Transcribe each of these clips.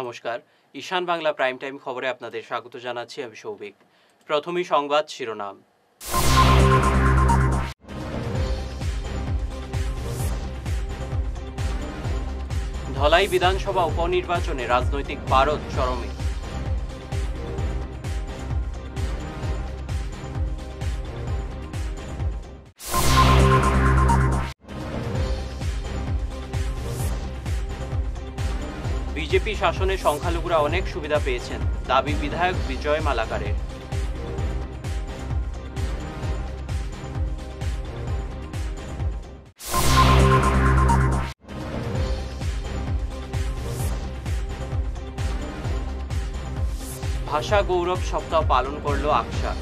নমস্কার, ঈশান Bangla prime time খবরে আপনাদের স্বাগত জানাচ্ছি আমি সৌভিক। প্রথমেই সংবাদ শিরোনাম। ধলাই বিধানসভা উপনির্বাচনে রাজনৈতিক পারদ চরমে। বিজেপি শাসনে সংখ্যালঘুরা অনেক সুবিধা পেয়েছেন, দাবি বিধায়ক বিজয় মালাকারের। ভাষা গৌরব সপ্তাহ পালন করল আকসা।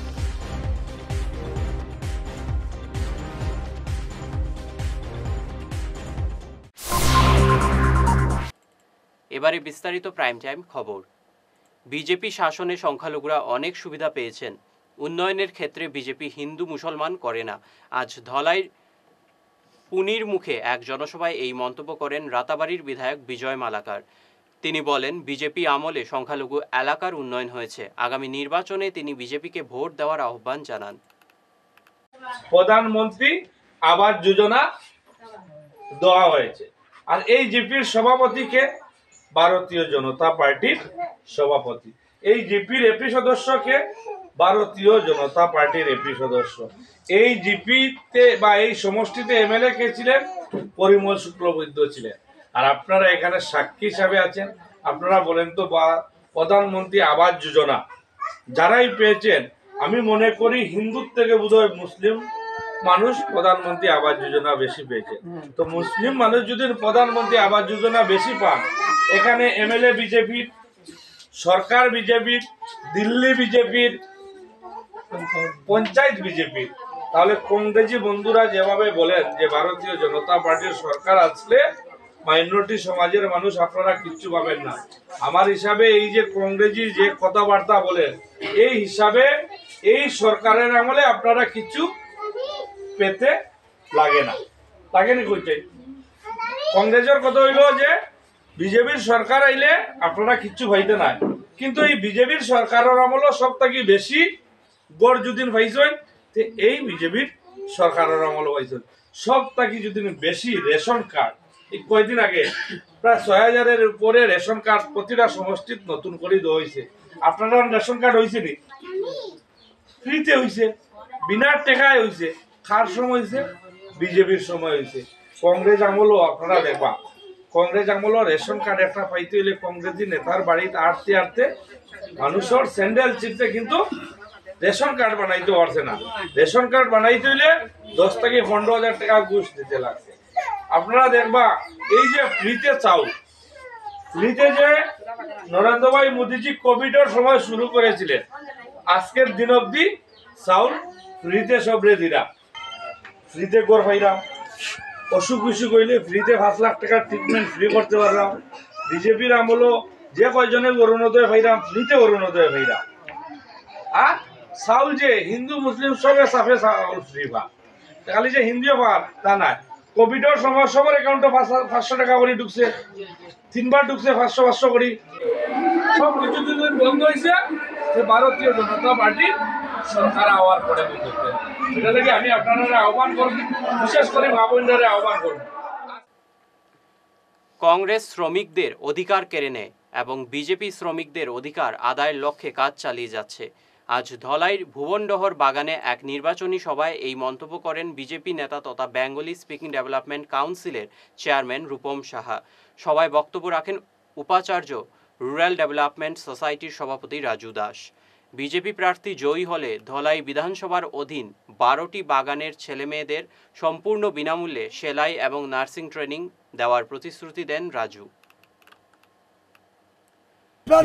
এবারে বিস্তারিত প্রাইম টাইম খবর। বিজেপি শাসনে সংখ্যালঘুরা অনেক সুবিধা পেয়েছেন। উন্নয়নের ক্ষেত্রে বিজেপি হিন্দু মুসলমান করে না। আজ ধলাইর পুনির মুখে এক জনসভায় এই মন্তব্য করেন রাতাবাড়ির বিধায়ক বিজয় মালাকার। তিনি বলেন, বিজেপি আমলে সংখ্যালঘু এলাকার উন্নয়ন হয়েছে। আগামী নির্বাচনে তিনি বিজেপিকে ভোট দেওয়ার আহ্বান জানান। প্রধানমন্ত্রী আবাস যোজনা দেওয়া হয়েছে, আর এই জিপির সভাপতিকে ভারতীয় জনতা পার্টির সভাপতি, এই জিপির এপি সদস্যকে ভারতীয় জনতা পার্টির এপি সদস্য। এই জিপিতে বা এই সমষ্টিতে এমএলএ কে ছিলেন? পরিমল শুক্লবৈদ্য ছিলেন। আর আপনারা এখানে সাক্ষী হিসাবে আছেন। আপনারা বলেন তো, বা প্রধানমন্ত্রী আবাস যোজনা যারাই পেয়েছেন, আমি মনে করি হিন্দুর থেকে বোধহয় মুসলিম মানুষ প্রধানমন্ত্রী আবাস যোজনা বেশি পেয়েছে। তো মুসলিম মানুষ যদি প্রধানমন্ত্রী আবাস যোজনা বেশি পান, এখানে এমএলএ বিজেপির, সরকার বিজেপির, দিল্লি বিজেপির, পঞ্চায়েত বিজেপির, তাহলে কংগ্রেসি বন্ধুরা যেভাবে বলেন যে ভারতীয় জনতা পার্টির সরকার আসলে মাইনরিটি সমাজের মানুষ আপনারা কিচ্ছু পাবেন না, আমার হিসাবে এই যে কংগ্রেসি যে কথাবার্তা বলেন, এই হিসাবে এই সরকারের আমলে আপনারা কিছু পেতে লাগে না, লাগেনি কইতে। কংগ্রেসের কথা হইল যে বিজেপির সরকার আইলে আপনারা কিচ্ছু পাইতে নাই, কিন্তু এই বিজেপির সরকারের আমল সব থেকে বেশি গড় যদি পাইছেন, এই বিজেপির সরকারের আমল পাইছেন সব থেকে যদি বেশি রেশন কার্ড। এই কয়েকদিন আগে প্রায় 6000-এর উপরে রেশন কার্ড প্রতিটা সমষ্টিত নতুন করে দেওয়া হয়েছে। আপনারা রেশন কার্ড হয়েছে নি? ফ্রিতে হয়েছে, বিনা টাকায় হয়েছে। কার সময় হয়েছে? বিজেপির সময় হয়েছে। কংগ্রেস আমলও আপনারা দেখবা, কংগ্রেস আমল রেশন কার্ড একটা পাইতে হইলে কংগ্রেসি নেতার বাড়িতে আটতে আটতে মানুষের স্যান্ডেল চিপতে কিন্তু রেশন কার্ড বানাইতে পারছে না। রেশন কার্ড বানাইতে হইলে 10 থেকে 15,000 টাকা ঘুষ দিতে লাগছে। আপনারা দেখবা এই যে ফ্রিতে চাউল, ফ্রিতে যে নরেন্দ্র ভাই মোদীজি কোভিডের সময় শুরু করেছিলেন, আজকের দিন অবধি চাউল ফ্রিতে সব রেদিরা, ফ্রিতে গড় পাইরাম, অসুখ বিসুখ হইলে ফ্রিতে 5 লাখ টাকার ট্রিটমেন্ট ফ্রি করতে পারলাম। বিজেপির আমলও যে কয়জনের অরুণোদয় পাইরাম, ফ্রিতে অরুণোদয় পাইরাম। আর চাউল যে হিন্দু মুসলিম সবে সাফে চাউল ফ্রি পা, খালি যে হিন্দুও পার তা নাই। কোভিডের সময় সবার অ্যাকাউন্টে 500 টাকা করে ঢুকছে, 3বার ঢুকছে 500 করে। সব কিছু যদি বন্ধ হয়েছে, ভারতীয় জনতা পার্টি সরকার হওয়ার পরে বন্ধ করে। এটা থেকে আমি আপনারা আহ্বান করব, বিশেষ করে মা বোনদের আহ্বান করব। কংগ্রেস শ্রমিকদের অধিকার কেড়ে নেয় এবং বিজেপি শ্রমিকদের অধিকার আদায়ের লক্ষ্যে কাজ চালিয়ে যাচ্ছে। আজ ধলাইর ভুবনডহর বাগানে এক নির্বাচনী সভায় এই মন্তব্য করেন বিজেপি নেতা তথা বেঙ্গলি স্পিকিং ডেভেলপমেন্ট কাউন্সিলের চেয়ারম্যান রূপম সাহা। সভায় বক্তব্য রাখেন উপাচার্য রুরাল ডেভেলপমেন্ট সোসাইটির সভাপতি রাজু দাস। বিজেপি প্রার্থী জয়ী হলে ধলাই বিধানসভার অধীন 12টি বাগানের ছেলেমেয়েদের সম্পূর্ণ বিনামূল্যে সেলাই এবং নার্সিং ট্রেনিং দেওয়ার প্রতিশ্রুতি দেন রাজু।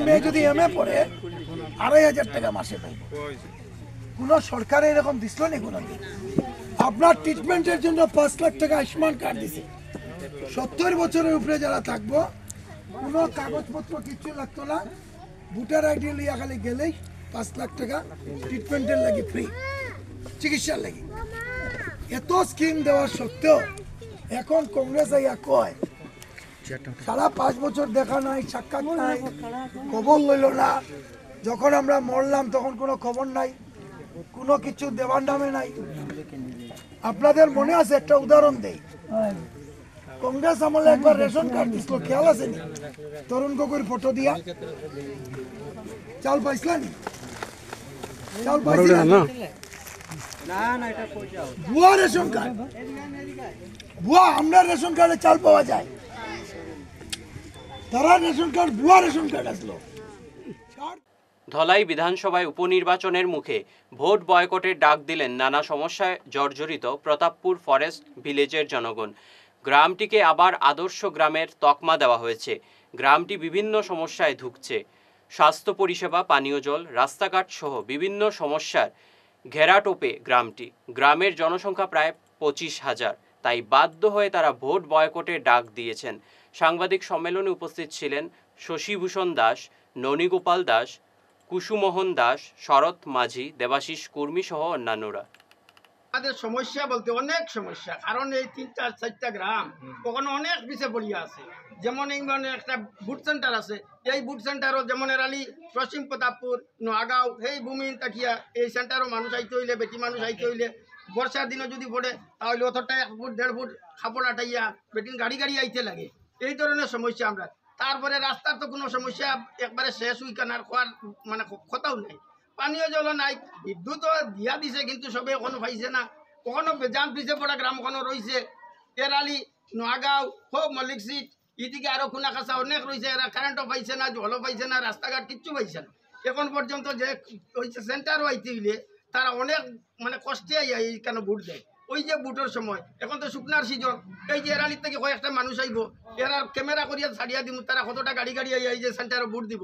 মেয়ে যদি এমএ পড়ে 2,500 টাকা মাসে পাইব, কোন সরকারে এরকম দিছিল না কোনদিন। আপনার ট্রিটমেন্টের জন্য 5 লাখ টাকা আয়ুষ্মান কার্ড দিছে। 70 বছরের উপরে যারা থাকবো, কোনো কাগজপত্র কিছু লাগতো না, ভোটার আইডি লিয়া খালি গেলেই 5 লাখ টাকা ট্রিটমেন্টের লাগি ফ্রি, চিকিৎসার লাগি। এত স্কিম দেওয়ার সত্ত্বেও এখন কংগ্রেস আইয়া কয় সারা 5 বছর দেখা নাই, সাক্ষাৎ নাই, খবর লইল না। যখন আমরা মরলাম তখন কোনো খবর নাই, কোনো কিছু দেওয়ার নামে নাই। আপনাদের মনে আছে, একটা উদাহরণ দেই, কংগ্রেস আমলে একবার রেশন কার্ড দিছিল, খেয়াল আছে নি? তরুণ গগৈর ফটো দিয়া চাল পাইছিলেন? চাল পাইছিলেন না? ভুয়া রেশন কার্ড, ভুয়া। আমরা রেশন কার্ডে চাল পাওয়া যায়, তারা রেশন কার্ড ভুয়া রেশন কার্ড আসলো। ধলাই বিধানসভায় উপনির্বাচনের মুখে ভোট বয়কটের ডাক দিলেন নানা সমস্যায় জর্জরিত প্রতাপপুর ফরেস্ট ভিলেজের জনগণ। গ্রামটিকে আবার আদর্শ গ্রামের তকমা দেওয়া হয়েছে। গ্রামটি বিভিন্ন সমস্যায় ধুঁকছে। স্বাস্থ্য পরিষেবা, পানীয় জল, রাস্তাঘাট সহ বিভিন্ন সমস্যার ঘেরাটোপে গ্রামটি। গ্রামের জনসংখ্যা প্রায় 25,000। তাই বাধ্য হয়ে তারা ভোট বয়কটের ডাক দিয়েছেন। সাংবাদিক সম্মেলনে উপস্থিত ছিলেন শশীভূষণ দাস, ননীগোপাল দাস, কুসুমোহন দাস, শরৎ মাঝি, দেবাশিস কুর্মী সহ অন্যান্যরা। আমাদের সমস্যা বলতে অনেক সমস্যা, কারণ এই 3-4টা গ্রাম ওখানে অনেক পিছিয়ে পড়িয়া আছে। যেমন এই মানে একটা বুট সেন্টার আছে, এই বুট সেন্টারও যেমন এরালি পশ্চিম প্রতাপপুর, নোয়াগাঁও, এই ভূমি তাকিয়া এই সেন্টারও মানুষ আইতে হইলে, বেটি মানুষ আইতে হইলে বর্ষার দিনে যদি পড়ে তাহলে অতটা 1 ফুট 1.5 ফুট কাপড় আটাইয়া বেটিন গাড়ি আইতে লাগে। এই ধরনের সমস্যা আমরা। তারপরে রাস্তার তো কোনো সমস্যা একবারে শেষ হই কেনার খোয়ার মানে কথাও নাই, পানীয় জলও নাই, বিদ্যুৎও দিয়া দিছে কিন্তু সবে এখনো পাইছে না। কখনো বেজান পিছিয়ে পড়া গ্রাম কোনো রয়েছে, এরালি, নোয়াগাঁও, হোক মল্লিক সিট, এদিকে আরো খুনা খাসা অনেক রয়েছে, এরা কারেন্টও পাইছে না, জলও পাইছে না, রাস্তাঘাট কিচ্ছু পাইছে না। এখন পর্যন্ত যে হয়েছে সেন্টারও আইতে হইলে তারা অনেক মানে কষ্টে এই কেন ভোট দেয়। ওই যে ভোটের সময়, এখন তো শুকনার সিজন, এই যে এরালির থেকে কয়েকটা মানুষ আইব, এরা ক্যামেরা করিয়া ছাড়িয়া দিব, তারা কতটা গাড়ি এই যে সেন্টারে ভোট দিব।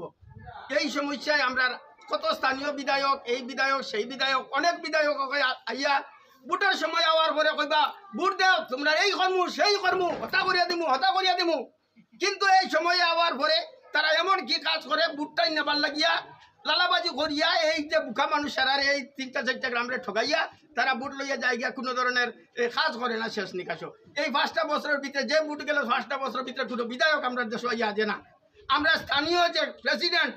এই সমস্যায় আমরা কত স্থানীয় বিধায়ক, এই বিধায়ক সেই বিধায়ক, অনেক বিধায়ক আইয়া ভোটের সময় আওয়ার পরে কইবা ভোট দেও তোমরা, এই কর্ম সেই কর্ম, হতা করিয়া দিমু। কিন্তু এই সময়ে আওয়ার পরে তারা এমন কি কাজ করে, ভোটটাই নেবার লাগিয়া লালাবাজি করিয়া এই যে বুকা মানুষেরা এই 3-4টা গ্রামে ঠকাইয়া তারা ভোট লইয়া যায় গিয়া কোনো ধরনের কাজ করে না, শেষ নিকাশও। এই 5টা বছরের ভিতরে যে ভোট গেল, 5টা বছরের ভিতরে কোনো বিধায়ক আমরা দেশ ইয়া যে না। আমরা স্থানীয় যে প্রেসিডেন্ট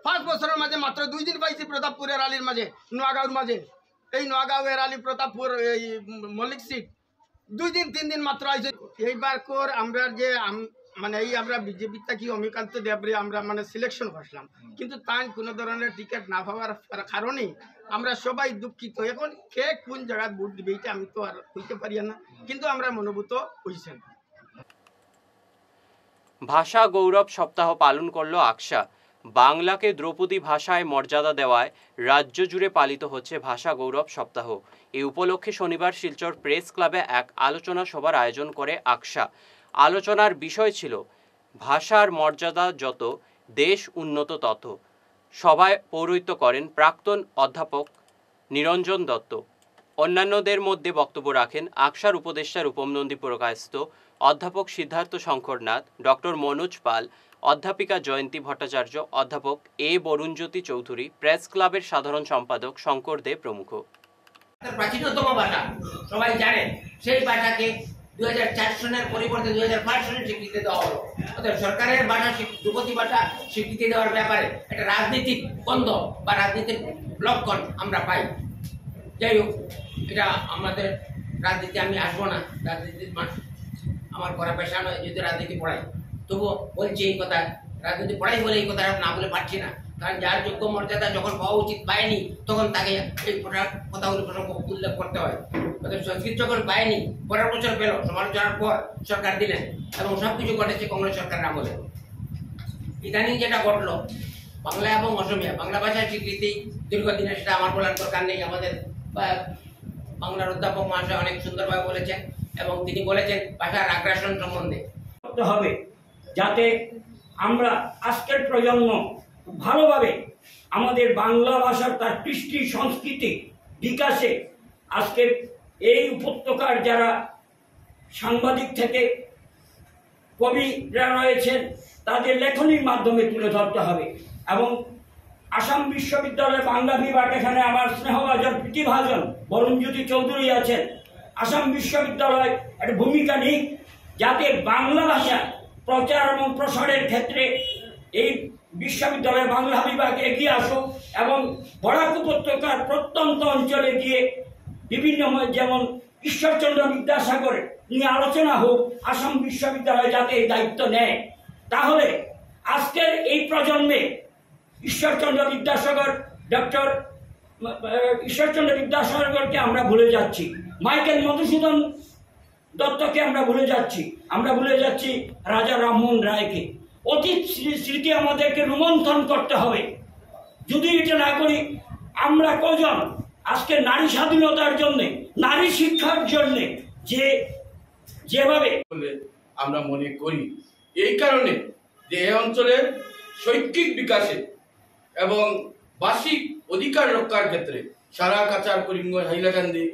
5 বছরের মাঝে মাত্র 2 দিন পাইছি প্রতাপপুরের আলির মাঝে, নোয়াগাঁওর মাঝে। এই নোয়াগাঁওয়ের আলি প্রতাপপুর এই মল্লিক সিট 2 দিন 3 দিন মাত্র আইছে। এইবার কর আমরা যে মানে এই আমরা বিজেপিটা কি অমিকান্ত দেবরে আমরা মানে সিলেকশন করলাম, কিন্তু তাই কোনো ধরনের টিকিট না পাওয়ার কারণে আমরা সবাই দুঃখিত। এখন কে কোন জায়গায় ভোট দিবে এটা আমি তো আর হইতে পারি না, কিন্তু আমরা মনোভূত হইছেন। ভাষা গৌরব সপ্তাহ পালন করল আকসা। বাংলাকে দ্রৌপদী ভাষায় মর্যাদা দেওয়ায় রাজ্য জুড়ে পালিত হচ্ছে ভাষা গৌরব সপ্তাহ। এই উপলক্ষে শনিবার শিলচর প্রেস ক্লাবে এক আলোচনা সভার আয়োজন করে আকসা। আলোচনার বিষয় ছিল ভাষার মর্যাদা যত, দেশ উন্নত তত। সভায় পৌরোহিত্য করেন প্রাক্তন অধ্যাপক নিরঞ্জন দত্ত। অন্যান্যদের মধ্যে বক্তব্য রাখেন আকসার উপদেষ্টা রূপমনন্দী পুরকায়স্থ, অধ্যাপক সিদ্ধার্থ শঙ্করনাথ, ডক্টর মনোজ পাল, অধ্যাপিকা জয়ন্তী ভট্টাচার্য, অধ্যাপক বরুণজ্যোতি চৌধুরী, প্রেস ক্লাবের সাধারণ সম্পাদক শঙ্কর দে প্রমুখ। প্রাচীনতম ভাষা সবাই জানেন, সেই ভাষাকে 2004 সনের পরিবর্তে 2005 সনের স্বীকৃতি দেওয়া হলো। অর্থাৎ সরকারের ভাষা ধ্রুপদী ভাষা স্বীকৃতি দেওয়ার ব্যাপারে একটা রাজনৈতিক দ্বন্দ্ব বা রাজনৈতিক লক্ষণ আমরা পাই। যাই হোক, এটা আমাদের রাজনীতি আমি আসবো না, রাজনীতির আমার করা পেশা নয়, যদি রাজনীতি পড়াই, তবুও বলছি এই কথা, রাজনীতি পড়াই বলে এই কথা না বলে পারছি না। কারণ যার যোগ্য মর্যাদা যখন পাওয়া উচিত পায়নি, তখন তাকে এই কথাগুলি প্রসঙ্গ উল্লেখ করতে হয়। সংস্কৃত যখন পায়নি, পরের বছর পেল, সমালোচনার পর সরকার দিলেন, এবং সবকিছু ঘটেছে কংগ্রেস সরকারের আমলে। ইদানিং যেটা ঘটলো, বাংলা এবং অসমিয়া, বাংলা ভাষার স্বীকৃতি দীর্ঘদিনে, সেটা আমার বলার দরকার নেই। আমাদের বাংলার অধ্যাপক মহাশয় অনেক সুন্দরভাবে বলেছেন, এবং তিনি বলেছেন ভাষার আগ্রাসন সম্বন্ধে করতে হবে, যাতে আমরা আজকের প্রজন্ম ভালোভাবে আমাদের বাংলা ভাষার তার কৃষ্টি সংস্কৃতি বিকাশে আজকে এই উপত্যকার যারা সাংবাদিক থেকে কবিরা রয়েছেন তাদের লেখনীর মাধ্যমে তুলে ধরতে হবে। এবং আসাম বিশ্ববিদ্যালয়ের বাংলা বিভাগ, এখানে আমার স্নেহভাজন প্রীতিভাজন বরুণজ্যোতি চৌধুরী আছেন, আসাম বিশ্ববিদ্যালয় একটা ভূমিকা নিক, যাতে বাংলা ভাষা প্রচার এবং প্রসারের ক্ষেত্রে এই বিশ্ববিদ্যালয় বাংলা বিভাগ এগিয়ে আসুক এবং বরাক উপত্যকার প্রত্যন্ত অঞ্চলে গিয়ে বিভিন্ন যেমন ঈশ্বরচন্দ্র বিদ্যাসাগর নিয়ে আলোচনা হোক, আসাম বিশ্ববিদ্যালয় যাতে এই দায়িত্ব নেয়, তাহলে আজকের এই প্রজন্মে ঈশ্বরচন্দ্র বিদ্যাসাগর ঈশ্বরচন্দ্র বিদ্যাসাগরকে আমরা ভুলে যাচ্ছি, মাইকেল মধুসূদন দত্তকে আমরা ভুলে যাচ্ছি রাজা রামমোহন রায়কে। অতীত স্মৃতি আমাদেরকে রোমন্থন করতে হবে। যদি এটা না করি, আমরা কজন আজকে নারী স্বাধীনতার জন্যে, নারী শিক্ষার জন্যে যেভাবে আমরা মনে করি, এই কারণে যে এই অঞ্চলের শৈক্ষিক বিকাশে এবং বার্ষিক অধিকার রক্ষার ক্ষেত্রে সারা কাচার করিমগঞ্জ হাইলাকান্দি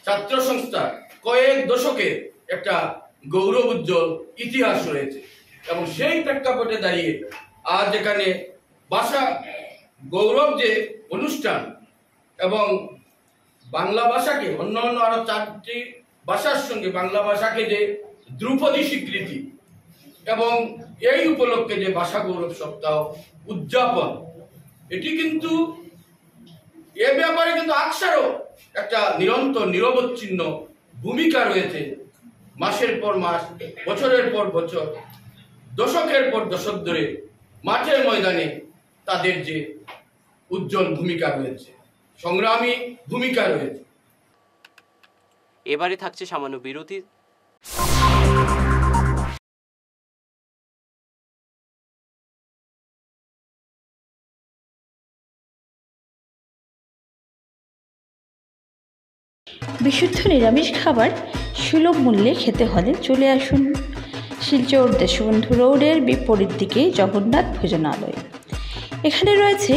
ছাত্র সংস্থা কয়েক দশকের একটা গৌরব উজ্জ্বল ইতিহাস রয়েছে এবং সেই প্রেক্ষাপটে দাঁড়িয়ে আজ এখানে ভাষা গৌরব যে অনুষ্ঠান এবং বাংলা ভাষাকে অন্য আরো 4টি ভাষার সঙ্গে বাংলা ভাষাকে যে ধ্রুপদী স্বীকৃতি এবং এই উপলক্ষে যে ভাষা গৌরব সপ্তাহ উদযাপন, এটি কিন্তু এ ব্যাপারে কিন্তু আকসারও একটা নিরন্তর নিরবচ্ছিন্ন ভূমিকা রয়েছে। মাসের পর মাস, বছরের পর বছর, দশকের পর দশক ধরে মাঠের ময়দানে তাদের যে উজ্জ্বল ভূমিকা রয়েছে, সংগ্রামী ভূমিকা রয়েছে। এবারে থাকছে সামান্য বিরতি। বিশুদ্ধ নিরামিষ খাবার সুলভ মূল্যে খেতে হলে চলে আসুন শিলচর দেশবন্ধু রোডের বিপরীত দিকে জগন্নাথ ভোজনালয়। এখানে রয়েছে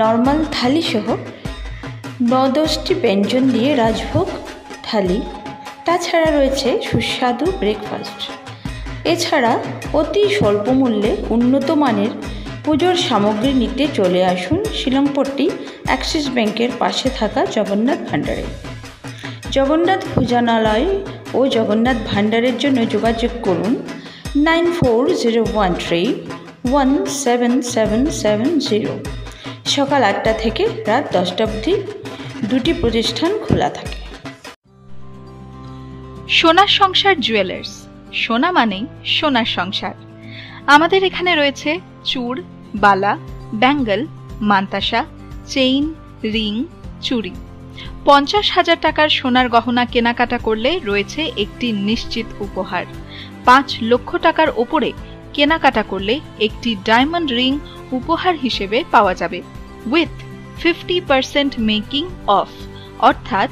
নর্মাল থালি সহ 9-10টি ব্যঞ্জন দিয়ে রাজভোগ থালি, তাছাড়া রয়েছে সুস্বাদু ব্রেকফাস্ট। এছাড়া অতি স্বল্প মূল্যে উন্নত মানের পুজোর সামগ্রী নিতে চলে আসুন শিলংপট্টি অ্যাক্সিস ব্যাংকের পাশে থাকা জগন্নাথ ভাণ্ডারে। জগন্নাথ ভোজনালয় ও জগন্নাথ ভাণ্ডারের জন্য যোগাযোগ করুন 9401317770। সকাল 8টা থেকে রাত 10টা অবধি দুটি প্রতিষ্ঠান খোলা থাকে। সোনার সংসার জুয়েলার্স, সোনা মানেই সোনার সংসার। আমাদের এখানে রয়েছে চূড়, বালা, ব্যাঙ্গল, মান্তাসা, চেইন, রিং, চুড়ি। 50,000 টাকার সোনার গহনা কেনাকাটা করলে রয়েছে একটি নিশ্চিত উপহার। 5 লক্ষ টাকার ওপরে কেনাকাটা করলে একটি ডায়মন্ড রিং উপহার হিসেবে পাওয়া যাবে উইথ 50% মেকিং অফ, অর্থাৎ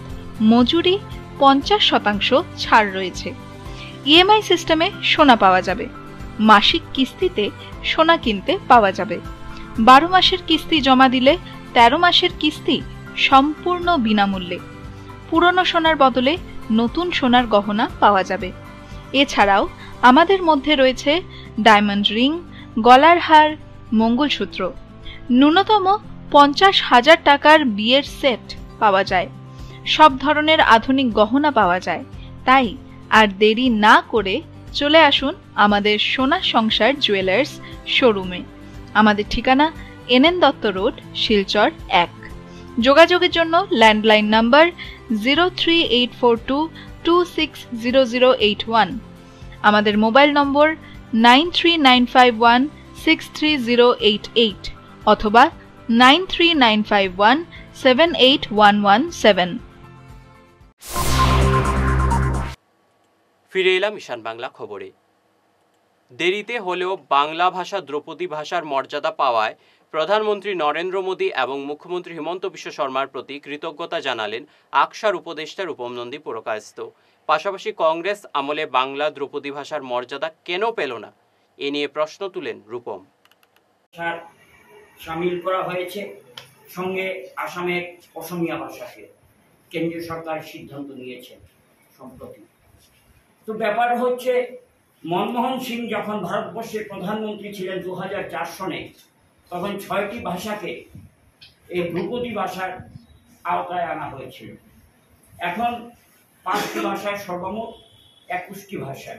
মজুরি 50% ছাড় রয়েছে। ইএমআই সিস্টেমে সোনা পাওয়া যাবে। মাসিক কিস্তিতে সোনা কিনতে পাওয়া যাবে। 12 মাসের কিস্তি জমা দিলে 13 মাসের কিস্তি সম্পূর্ণ বিনামূল্যে। পুরনো সোনার বদলে নতুন সোনার গহনা পাওয়া যাবে। এছাড়াও আমাদের মধ্যে রয়েছে ডায়মন্ড রিং, গলার হার, মঙ্গলসূত্র। ন্যূনতম 50,000 টাকার বিয়ের সেট পাওয়া যায়। সব ধরনের আধুনিক গহনা পাওয়া যায়। তাই আর দেরি না করে চলে আসুন আমাদের সোনা সংসার জুয়েলার্স শোরুমে। আমাদের ঠিকানা NN দত্ত রোড, শিলচর 1। যোগাযোগের জন্য ল্যান্ডলাইন নাম্বার 03842260081, আমাদের মোবাইল নম্বর 9395163088 অথবা 9395178117। ফিরে এলাম ঈশান বাংলা খবরে। দেরিতে হলেও বাংলা ভাষা দ্রৌপদী ভাষার মর্যাদা পাওয়ায় প্রধানমন্ত্রী নরেন্দ্র মোদী এবং মুখ্যমন্ত্রী হিমন্ত বিশ্ব শর্মার প্রতি কৃতজ্ঞতা জানালেন আকসার উপদেষ্টা রূপম নন্দী পুরকায়স্থ। পাশাপাশি কংগ্রেস আমলে বাংলা দ্রৌপদী ভাষার মর্যাদা কেন পেল না, এ নিয়ে প্রশ্ন তুলেন রূপম। সামিল করা হয়েছে, সঙ্গে আসামের অসমীয়া ভাষাকে কেন্দ্রীয় সরকার সিদ্ধান্ত নিয়েছে সম্প্রতি। তো ব্যাপার হচ্ছে, মনমোহন সিং যখন ভারতবর্ষের প্রধানমন্ত্রী ছিলেন 2004 সনে, তখন 6টি ভাষাকে এই ধ্রুপদী ভাষার আওতায় আনা হয়েছিল। এখন 5টি ভাষায় সর্বমোট 21টি ভাষা,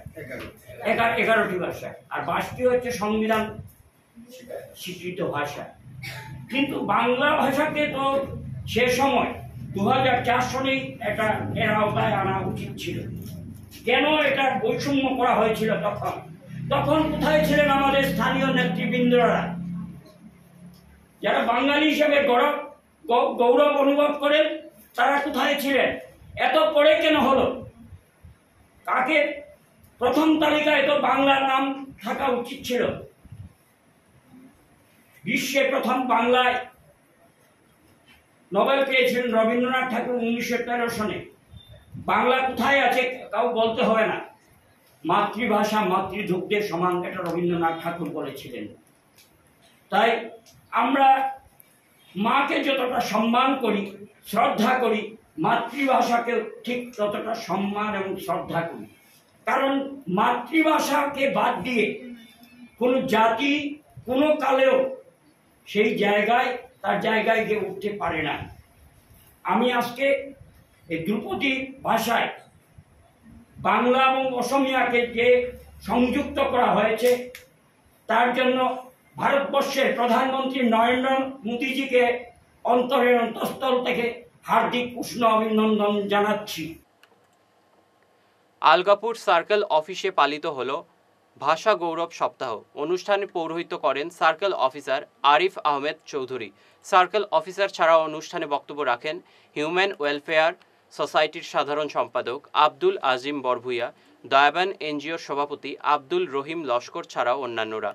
11টি ভাষা, আর 5টি হচ্ছে সংবিধান স্বীকৃত ভাষা। কিন্তু বাংলা ভাষাকে তো সে সময় 2004 সনেই এটা এর আওতায় আনা উচিত ছিল। কেন এটা বৈষম্য করা হয়েছিল? তখন কোথায় ছিলেন আমাদের স্থানীয় নেতৃবৃন্দরা, যারা বাঙালি হিসেবে গৌরব অনুভব করেন? তারা কোথায় ছিলেন? এত পরে কেন হলো? কাকে প্রথম তালিকায় তো বাংলার নাম থাকা উচিত ছিল। বিশ্বে প্রথম বাংলায় নোবেল পেয়েছিলেন রবীন্দ্রনাথ ঠাকুর 1913 সনে। বাংলা কোথায় আছে কাউ বলতে হবে না। মাতৃভাষা মাতৃদুগ্ধের সমান, এটা রবীন্দ্রনাথ ঠাকুর বলেছিলেন। তাই আমরা মাকে যতটা সম্মান করি, শ্রদ্ধা করি, মাতৃভাষাকে ঠিক ততটা সম্মান এবং শ্রদ্ধা করি। কারণ মাতৃভাষাকে বাদ দিয়ে কোনো জাতি কোনো কালেও সেই জায়গায় তার জায়গায় গিয়ে উঠতে পারে না। আমি আজকে এই ধ্রুপদী ভাষায় বাংলা এবং অসমিয়াকে যে সংযুক্ত করা হয়েছে, তার জন্য ভারতবর্ষের প্রধানমন্ত্রী নরেন্দ্র মোদীজিকে অন্তরের অন্তঃস্থল থেকে হার্দিক উষ্ণ অভিনন্দন জানাচ্ছি। আলগাপুর সার্কেল অফিসে পালিত হলো ভাষা গৌরব সপ্তাহ। অনুষ্ঠানে পৌরোহিত্য করেন circle officer Arif Ahmed Chowdhury. Circle officer ছাড়াও অনুষ্ঠানে বক্তব্য রাখেন হিউম্যান ওয়েলফেয়ার সোসাইটির সাধারণ সম্পাদক আব্দুল আজিম বরভুইয়া, দয়াবান এনজিওর সভাপতি আব্দুল রহিম লস্কর ছাড়াও অন্যান্যরা।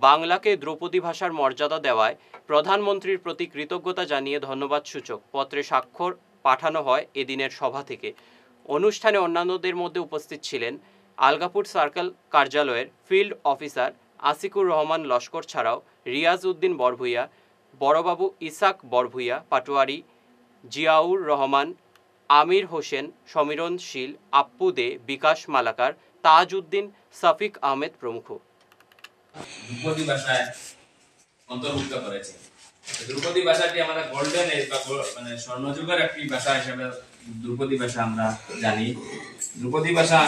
বাংলাকে দ্রৌপদী ভাষার মর্যাদা দেওয়ায় প্রধানমন্ত্রীর প্রতি কৃতজ্ঞতা জানিয়ে ধন্যবাদ সূচক পত্রে স্বাক্ষর পাঠানো হয় এদিনের সভা থেকে। অনুষ্ঠানে অন্যান্যদের মধ্যে উপস্থিত ছিলেন আলগাপুর সার্কেল কার্যালয়ের ফিল্ড অফিসার আসিকুর রহমান লস্কর ছাড়াও রিয়াজ উদ্দিন বরভুইয়া, বড়বাবু ইসাক বরভুইয়া, পাটোয়ারি জিয়াউর রহমান, আমির হোসেন, সমীরণশীল, আপ্পু দে, বিকাশ মালাকার, তাজ উদ্দিন, সাফিক আহমেদ প্রমুখ। ধ্রুপদী ভাষায় অন্তর্ভুক্ত করেছে। ধ্রুপদী ভাষাটি আমাদের গোল্ডেন এজ বা মানে স্বর্ণযুগের একটি ভাষা হিসেবে ধ্রুপদী ভাষা আমরা জানি। ধ্রুপদী ভাষা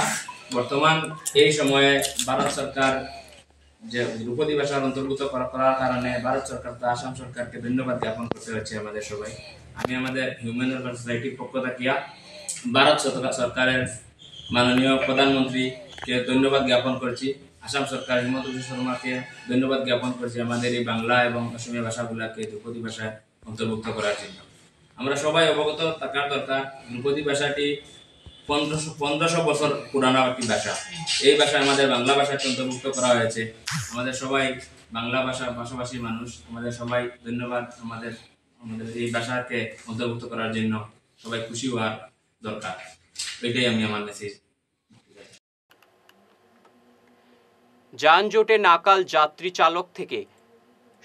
বর্তমান এই সময়ে ভারত সরকার যে ধ্রুপদী ভাষার অন্তর্ভুক্ত করার কারণে ভারত সরকার তো আসাম সরকারকে ধন্যবাদ জ্ঞাপন করতে হচ্ছে আমাদের সবাই। আমি আমাদের হিউম্যান ওয়েলফেয়ার সোসাইটির পক্ষ থেকে ভারত সরকারের মাননীয় প্রধানমন্ত্রীকে ধন্যবাদ জ্ঞাপন করছি। আসাম সরকার হিমন্ত বিশ্ব শর্মাকে ধন্যবাদ জ্ঞাপন করছি আমাদের এই বাংলা এবং অসমীয়া ভাষাগুলোকে ধ্রুপদী ভাষায় অন্তর্ভুক্ত করার জন্য। আমরা সবাই অবগত থাকার দরকার, ধ্রুপদী ভাষাটি 1500 বছর পুরানো একটি ভাষা। এই ভাষায় আমাদের বাংলা ভাষাকে অন্তর্ভুক্ত করা হয়েছে। আমাদের সবাই বাংলা ভাষাভাষী মানুষ, আমাদের সবাই ধন্যবাদ। আমাদের এই ভাষাকে অন্তর্ভুক্ত করার জন্য সবাই খুশি হওয়ার দরকার। এটাই আমি আমার মেসেজ। যানজটে নাকাল যাত্রী চালক থেকে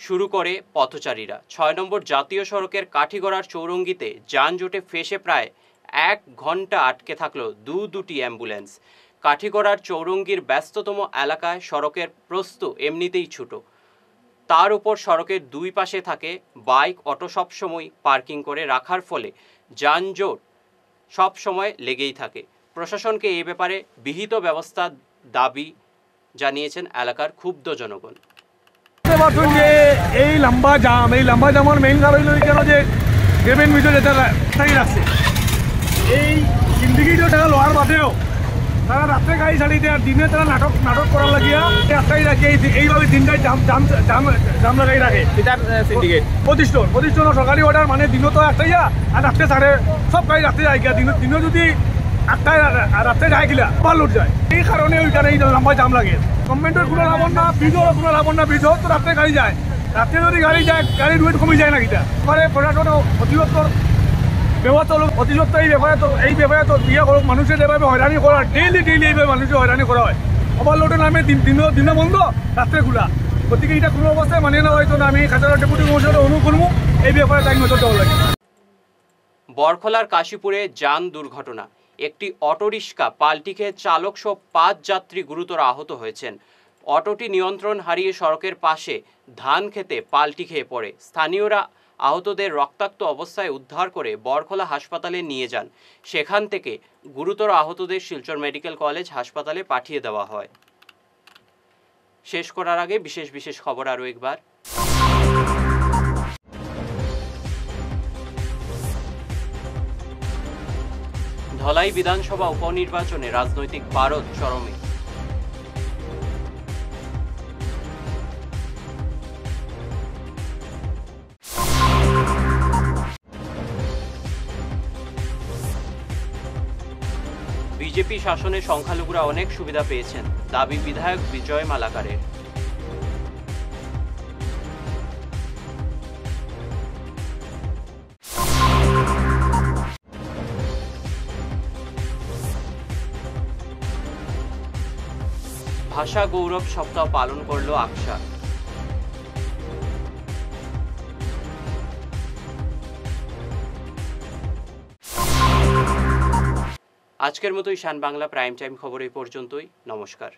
শুরু করে পথচারীরা। 6 নম্বর জাতীয় সড়কের কাঠিগড়ার চৌরঙ্গিতে যানজটে ফেঁসে প্রায় 1 ঘন্টা আটকে থাকলো দুটি অ্যাম্বুলেন্স। কাঠিগড়ার চৌরঙ্গির ব্যস্ততম এলাকায় সড়কের প্রস্থ এমনিতেই ছোট, তার উপর সড়কের দুই পাশে থাকে বাইক, অটো সবসময় পার্কিং করে রাখার ফলে যানজট সবসময় লেগেই থাকে। প্রশাসনকে এই ব্যাপারে বিহিত ব্যবস্থার দাবি জানিয়েছেন এলাকার ক্ষুব্ধ জনগণ। এই লম্বা জামের মেইন কারণ হইল কেন যে গেবেন ভিতরে যেটা রাস্তায় রাখছে, এই জিন্দিগিটা টাকা লোহার বাদেও তারা রাত্রে গাড়ি ছাড়ি দেয়, আর দিনে তারা নাটক করার লাগিয়া রাস্তায় রাখে এইভাবে দিনটাই জাম লাগাই রাখে। প্রতিষ্ঠান সরকারি অর্ডার মানে দিনও তো একটাই আর রাত্রে ছাড়ে সব গাড়ি রাত্রে যায় গিয়া, দিনও যদি 8টায় রাত্রে যায় গিলা আবার লুট যায়। এই কারণে ওইখানে এই লম্বা জাম লাগে। গভর্নমেন্টের কোনো লাভ না, ব্রিজের কোনো লাভ না, ব্রিজও তো রাত্রে গাড়ি যায়, রাত্রে যদি গাড়ি যায় গাড়ির ওয়েট কমে যায় না কিটা। এবারে প্রশাসন অধিদপ্তর এই ব্যাপারে তো ইয়ে করুক, মানুষের এভাবে হয়রানি করা ডেইলি এইভাবে মানুষের হয়রানি করা হয়। ওভারলোডের নামে দিনে বন্ধ, রাত্রে খোলা। গতিকে এটা কোনো অবস্থায় মানিয়ে নেওয়া হয়তো না। আমি খাতার ডেপুটি কমিশনার অনুরোধ করবো এই ব্যাপারে টাইম নজর দেওয়া লাগে। বরখলার কাশীপুরে যান দুর্ঘটনা। একটি অটোরিক্সা পাল্টি খেয়ে চালক সহ 5 যাত্রী গুরুতর আহত হয়েছেন। অটোটি নিয়ন্ত্রণ হারিয়ে সড়কের পাশে ধান খেতে পাল্টি খেয়ে পড়ে। স্থানীয়রা আহতদের রক্তাক্ত অবস্থায় উদ্ধার করে বরখোলা হাসপাতালে নিয়ে যান। সেখান থেকে গুরুতর আহতদের শিলচর মেডিকেল কলেজ হাসপাতালে পাঠিয়ে দেওয়া হয়। শেষ করার আগে বিশেষ খবর আরও একবার। ধলাই বিধানসভা উপনির্বাচনে রাজনৈতিক পারদ চরমে। বিজেপি শাসনে সংখ্যালঘুরা অনেক সুবিধা পেয়েছেন, দাবি বিধায়ক বিজয় মালাকারের। ভাষা গৌরব সপ্তাহ পালন করল আকসা। আজকের মতো ঈশান বাংলা প্রাইম টাইম খবর এই পর্যন্তই। নমস্কার।